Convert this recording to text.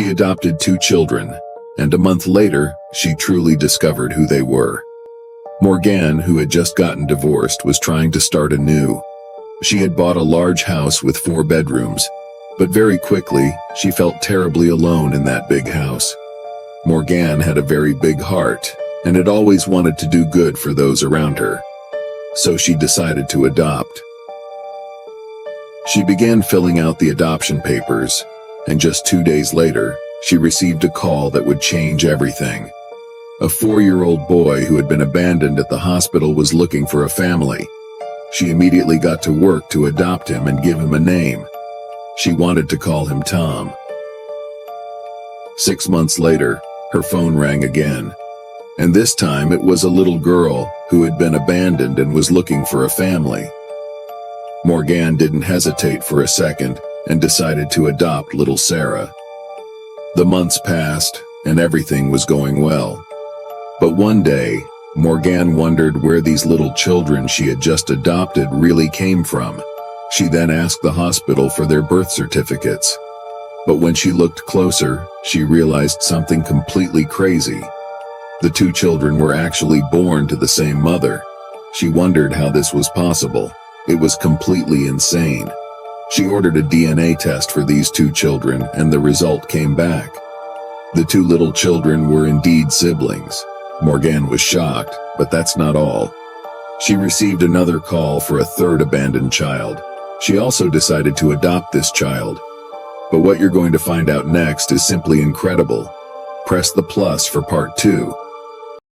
She adopted 2 children, and a month later, she truly discovered who they were. Morgane, who had just gotten divorced, was trying to start anew. She had bought a large house with 4 bedrooms, but very quickly, she felt terribly alone in that big house. Morgane had a very big heart, and had always wanted to do good for those around her. So she decided to adopt. She began filling out the adoption papers, and just 2 days later, she received a call that would change everything. A 4-year-old boy who had been abandoned at the hospital was looking for a family. She immediately got to work to adopt him and give him a name. She wanted to call him Tom. 6 months later, her phone rang again. And this time it was a little girl who had been abandoned and was looking for a family. Morgane didn't hesitate for a second and decided to adopt little Sarah. The months passed and everything was going well. But one day, Morgane wondered where these little children she had just adopted really came from. She then asked the hospital for their birth certificates. But when she looked closer, she realized something completely crazy. The 2 children were actually born to the same mother. She wondered how this was possible. It was completely insane. She ordered a DNA test for these 2 children, and the result came back. The 2 little children were indeed siblings. Morgane was shocked, but that's not all. She received another call for a 3rd abandoned child. She also decided to adopt this child. But what you're going to find out next is simply incredible. Press the plus for part 2.